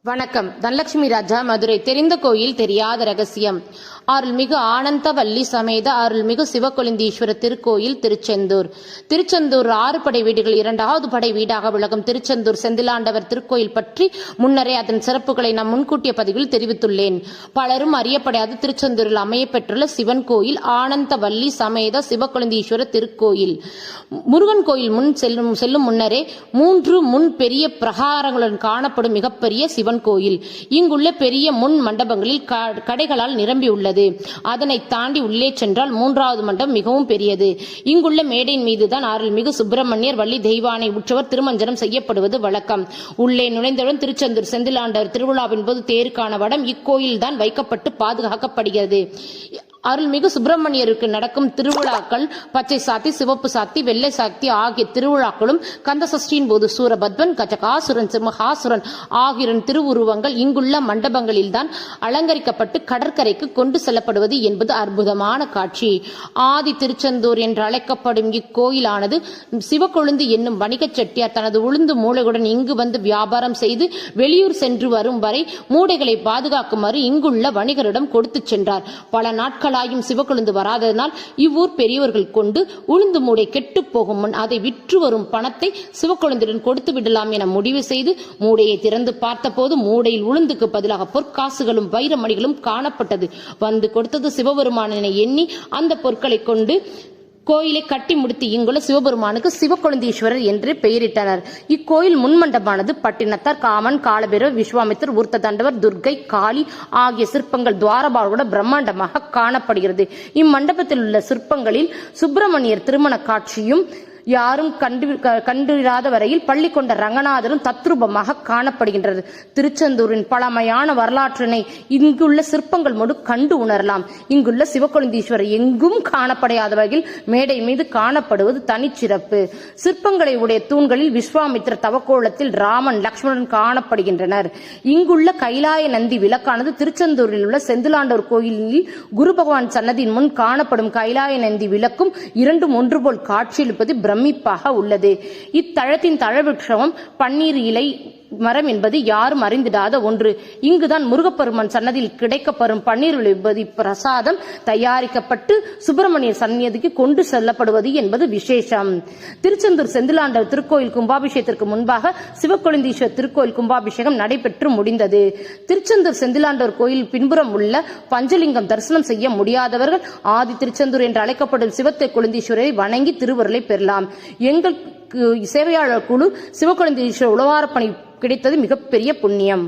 வணக்கம். தனலட்சுமி ராஜா, மதுரை. தெரிந்த கோயில் தெரியாத ரகசியம். அருள்மிகு ஆனந்தவல்லி சமேத அருள்மிகு சிவக்கொழுந்தீஸ்வரர் திருக்கோயில் திருச்செந்தூர். திருச்செந்தூர் 6 படை வீடுகள் 2வது படை வீடாக விளங்கும் திருச்செந்தூர் செந்திலாண்டவர் திருக்கோயில் பற்றி முன்னரே அதன் சிறப்புகளை நாம் முன்கூட்டிய பதிவில் தெரிவித்துள்ளேன். பலரும் அறியப்படாத திருச்செந்தூரில் அமைய பெற்றுள்ள சிவன் கோயில் ஆனந்தவல்லி சமேத சிவக்கொழுந்தீஸ்வரர் திருக்கோயில். முருகன் கோயில் முன் செல்லும் முன்னரே 3 முன் பெரிய பிரகாரங்களுடன் காணப்படும் மிகப்பெரிய சிவன் கோயில். இங்குள்ள பெரிய முன் மண்டபங்களில் கடைகளால் நிரம்பியுள்ளது. அதனை தாண்டி உள்ளே சென்றால் 3வது மண்டபம் மிகவும் பெரியது. இங்குள்ள மேடையின் மீதுதான் அருள்மிகு சுப்பிரமணியர் வள்ளி தெய்வானை உற்சவர் திருமஞ்சனம் செய்யப்படுவது வழக்கம். உள்ளே நுழைந்தவுடன் திருச்செந்தூர் செந்திலாண்டவர் திருவிழாவின் போது தேருக்கான வடம் இக்கோயில் தான் வைக்கப்பட்டு பாதுகாக்கப்படுகிறது. அருள்மிகு சுப்பிரமணியருக்கு நடக்கும் திருவிழாக்கள் பச்சை சாத்தி, சிவப்பு சாத்தி, வெள்ளை சாத்தி ஆகிய திருவிழாக்களும் கந்த சஷ்டியின் போது சூரபத்மன், கஜகாசுரன், சிம்மகாசுரன் ஆகியோரின் திருவுருவங்கள் இங்குள்ள மண்டபங்களில்தான் அலங்கரிக்கப்பட்டு கடற்கரைக்கு கொண்டு செல்லப்படுவது என்பது அற்புதமான காட்சி. ஆதி திருச்செந்தூர் என்று அழைக்கப்படும் இக்கோயிலானது சிவக்கொழுந்து என்னும் வணிகச் செட்டியார் தனது உளுந்து மூளையுடன் இங்கு வந்து வியாபாரம் செய்து வெளியூர் சென்று வரும் வரை மூடைகளை பாதுகாக்குமாறு இங்குள்ள வணிகரிடம் கொடுத்து சென்றார். பல நாட்கள் சிவக்கொழுந்து வராததனால் இவ்வூர் பெரியவர்கள் கொண்டு உளுந்து மூடை கெட்டு போகும் முன் அதை விற்று வரும் பணத்தை சிவக்கொழுந்துடன் கொடுத்து விடலாம் என முடிவு செய்து மூடையை திறந்து பார்த்தபோது மூடையில் உளுந்துக்கு பதிலாக பொற்காசுகளும் வைரமணிகளும் காணப்பட்டது. வந்து கொடுத்தது சிவபெருமானை எண்ணி அந்த பொருட்களை கொண்டு கோயிலை கட்டி முடித்து இங்குள்ள சிவபெருமானுக்கு சிவக்கொழுந்தீஸ்வரர் என்று பெயரிட்டனர். இக்கோயில் முன்மண்டபமானது பட்டினத்தார், காமன், காலபைரவர், விஸ்வாமித்தர், ஊர்த்த தாண்டவர், துர்க்கை, காளி ஆகிய சிற்பங்கள் துவாரபாலோட பிரம்மாண்டமாக காணப்படுகிறது. இம்மண்டபத்தில் உள்ள சிற்பங்களில் சுப்பிரமணியர் திருமண காட்சியும் யாரும் கண்டிராத வரையில் பள்ளி கொண்ட ரங்கநாதரும் தத்ரூபமாக காணப்படுகின்றது. திருச்செந்தூரின் பழமையான வரலாற்றினை இங்குள்ள சிற்பங்கள் மூலம் கண்டு உணரலாம். இங்குள்ள சிவக்கொழுந்தீஸ்வரர் எங்கும் காணப்படாத வகையில் மேடை மீது காணப்படுவது தனிச்சிறப்பு. சிற்பங்களை உடைய தூண்களில் விஸ்வாமித்திர தவக்கோலத்தில் ராமன், லக்ஷ்மணன் காணப்படுகின்றனர். இங்குள்ள கைலாய நந்தி விளக்கானது திருச்செந்தூரில் உள்ள செந்திலாண்டவர் கோயிலில் குரு பகவான் சன்னதியின் முன் காணப்படும் கைலாய நந்தி விளக்கும் 2 ஒன்று போல் காட்சியளிப்பது பிரமிப்பாக உள்ளது. இத்தலத்தின் தலவிருட்சம் பன்னீர் இலை மரம் என்பது யாரும் அறிந்திடாத ஒன்று. இங்குதான் முருகப்பெருமான் சன்னதியில் கிடைக்கப்பெறும் பன்னீர் விபதி பிரசாதம் தயாரிக்கப்பட்டு சுப்பிரமணியர் சன்னதிக்கு கொண்டு செல்லப்படுவது என்பது விசேஷம். திருச்செந்தூர் செந்திலாண்டவர் திருக்கோயில் கும்பாபிஷேகத்திற்கு முன்பாக சிவக்கொழுந்தீஸ்வரர் திருக்கோயில் கும்பாபிஷேகம் நடைபெற்று முடிந்தது. திருச்செந்தூர் செந்திலாண்டவர் கோயில் பின்புறம் உள்ள பஞ்சலிங்கம் தரிசனம் செய்ய முடியாதவர்கள் ஆதி திருச்செந்தூர் என்று அழைக்கப்படும் சிவத்தை கொழுந்தீஸ்வரரை வணங்கி திருவருளை பெறலாம். எங்கள் சேவையாளர் குழு சிவக்கொழுந்தீஸ்வரர் உழவார பணி கிடைத்தது மிகப்பெரிய புண்ணியம்.